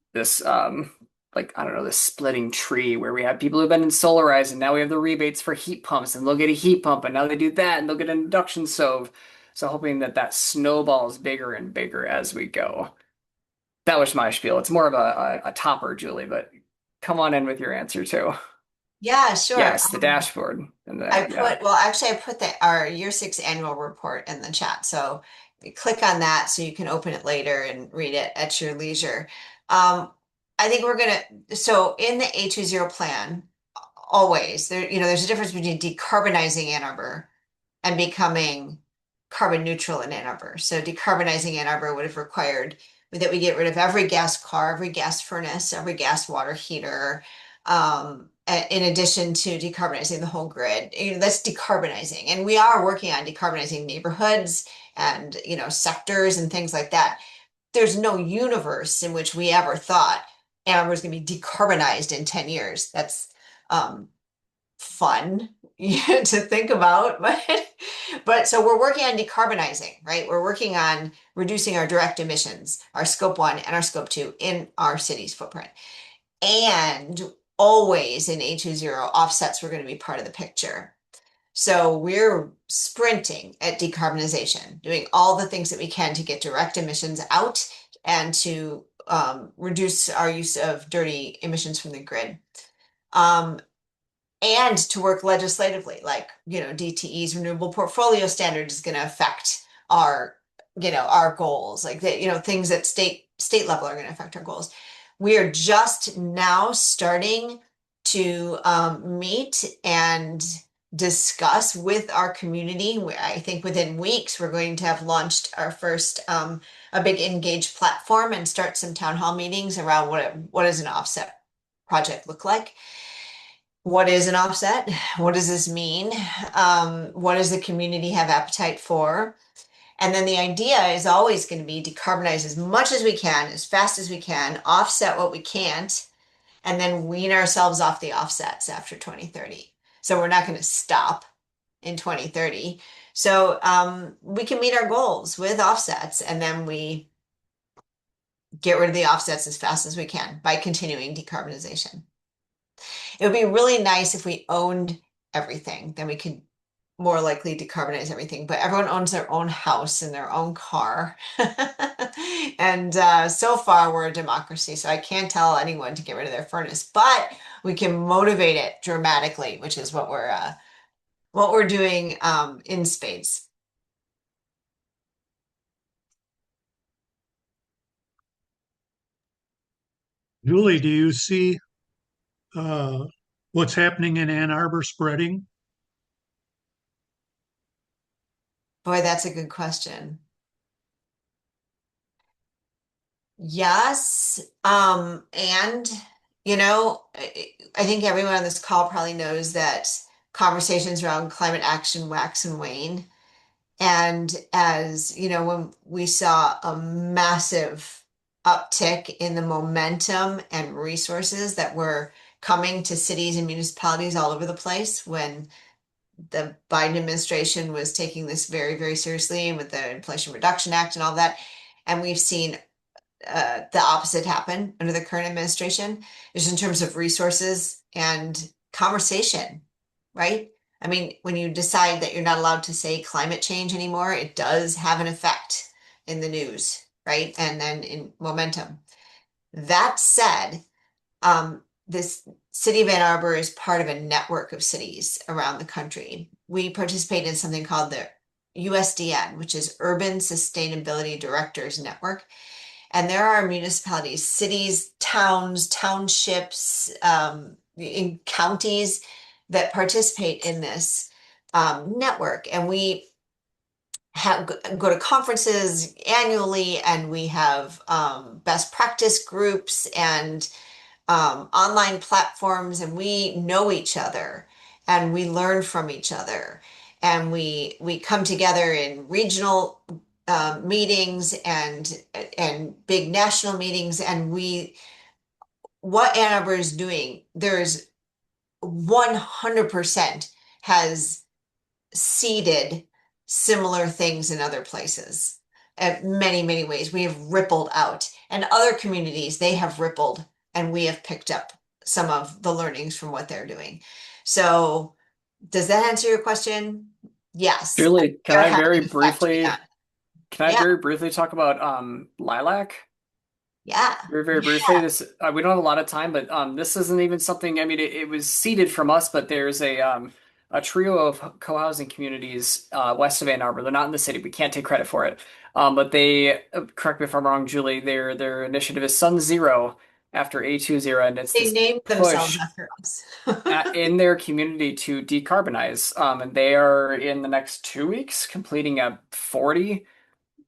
like I don't know, this splitting tree where we have people who've been in Solarize and now we have the rebates for heat pumps and they'll get a heat pump and now they do that and they'll get an induction stove. So hoping that that snowballs bigger and bigger as we go. That was my spiel. It's more of a topper, Julie, but come on in with your answer too. Yeah, sure. Yes, the dashboard and yeah. Well, actually, I put our year 6 annual report in the chat. So you click on that so you can open it later and read it at your leisure. Um, I think so in the A20 plan, always there's a difference between decarbonizing Ann Arbor and becoming carbon neutral in Ann Arbor. So decarbonizing Ann Arbor would have required that we get rid of every gas car, every gas furnace, every gas water heater, in addition to decarbonizing the whole grid. That's decarbonizing. And we are working on decarbonizing neighborhoods and, sectors and things like that. There's no universe in which we ever thought Ann Arbor is going to be decarbonized in 10 years. That's fun to think about, but so we're working on decarbonizing, right? We're working on reducing our direct emissions, our scope 1 and our scope 2 in our city's footprint. And always in A20 offsets were going to be part of the picture. So we're sprinting at decarbonization, doing all the things that we can to get direct emissions out and to reduce our use of dirty emissions from the grid. And to work legislatively, like, DTE's renewable portfolio standard is going to affect our goals, like that, things at state level are going to affect our goals. We are just now starting to meet and discuss with our community. I think within weeks, we're going to have launched our first a big engaged platform and start some town hall meetings around what does an offset project look like? What is an offset? What does this mean? What does the community have appetite for? And then the idea is always going to be decarbonize as much as we can, as fast as we can, offset what we can't, and then wean ourselves off the offsets after 2030. So we're not going to stop in 2030. So we can meet our goals with offsets, and then we get rid of the offsets as fast as we can by continuing decarbonization. It would be really nice if we owned everything. Then we could more likely decarbonize everything, but everyone owns their own house and their own car. And so far, we're a democracy, so I can't tell anyone to get rid of their furnace, but we can motivate it dramatically, which is what we're doing in spades. Julie, do you see uh, what's happening in Ann Arbor spreading? Boy, that's a good question. Yes, and I think everyone on this call probably knows that conversations around climate action wax and wane. And as you know, when we saw a massive uptick in the momentum and resources that were coming to cities and municipalities all over the place when the Biden administration was taking this very, very seriously and with the Inflation Reduction Act and all that. And we've seen the opposite happen under the current administration, just in terms of resources and conversation, right? I mean, when you decide that you're not allowed to say climate change anymore, it does have an effect in the news, right? And then in momentum. That said, this city of Ann Arbor is part of a network of cities around the country. We participate in something called the USDN, which is Urban Sustainability Directors Network. And there are municipalities, cities, towns, townships, in counties that participate in this network. And we go to conferences annually, and we have best practice groups and online platforms, and we know each other and we learn from each other. And we come together in regional meetings and big national meetings, and what Ann Arbor is doing, there's 100% has seeded similar things in other places. Many, many ways. We have rippled out, and other communities, they have rippled, and we have picked up some of the learnings from what they're doing. So, does that answer your question? Yes. Julie, They're having an effect beyond. can I Yeah, very briefly talk about lilac? yeah, Very, very briefly, yeah. this we don't have a lot of time, but this isn't even something. I mean, it was seeded from us, but there's a trio of co-housing communities west of Ann Arbor. They're not in the city. We can't take credit for it. But they correct me if I'm wrong, Julie. Their initiative is Sun Zero after A20, and it's They this named themselves push after us. in their community to decarbonize. And they are in the next 2 weeks completing a 40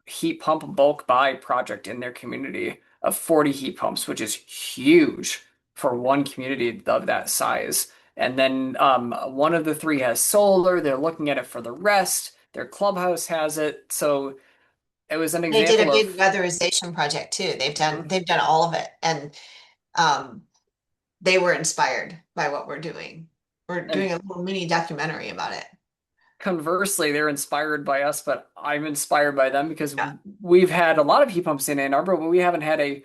heat pump bulk buy project in their community of 40 heat pumps, which is huge for one community of that size. And then one of the three has solar. They're looking at it for the rest. Their clubhouse has it. So it was an They did a example big of weatherization project too. Mhm. They've done all of it, and um, they were inspired by what we're doing. We're And doing a little mini documentary about it. conversely, they're inspired by us, but I'm inspired by them because Yeah. we've had a lot of heat pumps in Ann Arbor, but we haven't had a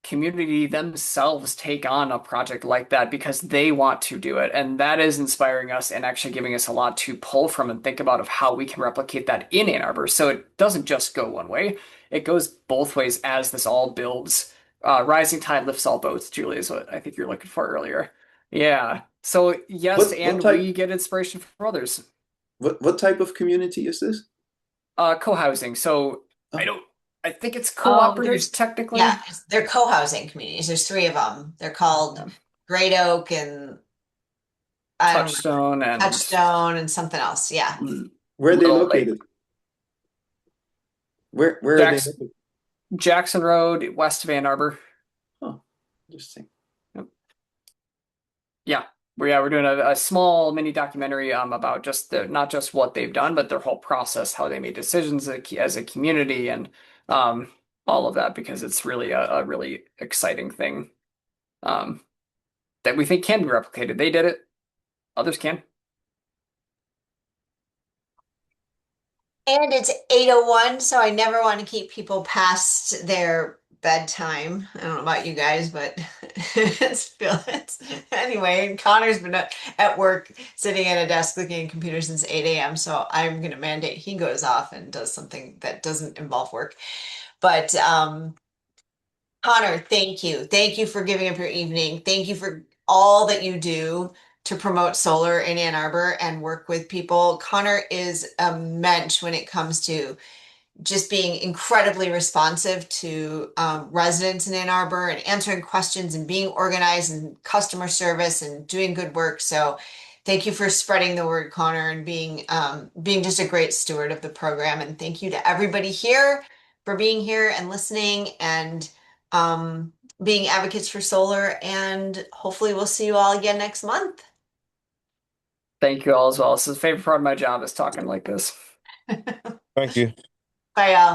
community themselves take on a project like that because they want to do it. And that is inspiring us and actually giving us a lot to pull from and think about of how we can replicate that in Ann Arbor. So it doesn't just go one way. It goes both ways as this all builds. Rising tide lifts all boats, Julie, is what I think you're looking for earlier. Yeah. So yes, What and we type get inspiration from others. what type of community is this? Co-housing. So I Oh, don't I think it's Oh, cooperatives yeah, technically. they're co-housing communities. There's three of them. They're called Yeah. Great Oak and I don't remember, Touchstone and Touchstone and something else. Yeah. where are they Little Lake. located? Where are they Jacks located? Jackson Road, west of Ann Arbor. Oh, interesting. Yep. Yeah. We're doing a small mini documentary about just the not just what they've done, but their whole process, how they made decisions as a community and um all of that because it's really a really exciting thing um that we think can be replicated. They did it, others can. And it's 8:01, so I never want to keep people past their bedtime. I don't know about you guys, but Anyway, and Connor's been at work sitting at a desk looking at computers since 8 a.m. So I'm going to mandate he goes off and does something that doesn't involve work. But Connor, thank you. Thank you for giving up your evening. Thank you for all that you do to promote solar in Ann Arbor and work with people. Connor is a mensch when it comes to just being incredibly responsive to residents in Ann Arbor and answering questions and being organized and customer service and doing good work. So thank you for spreading the word, Connor, and being just a great steward of the program. And thank you to everybody here for being here and listening and being advocates for solar. And hopefully we'll see you all again next month. Thank you all as well. This is the favorite part of my job is talking like this. Thank you. Bye, y'all.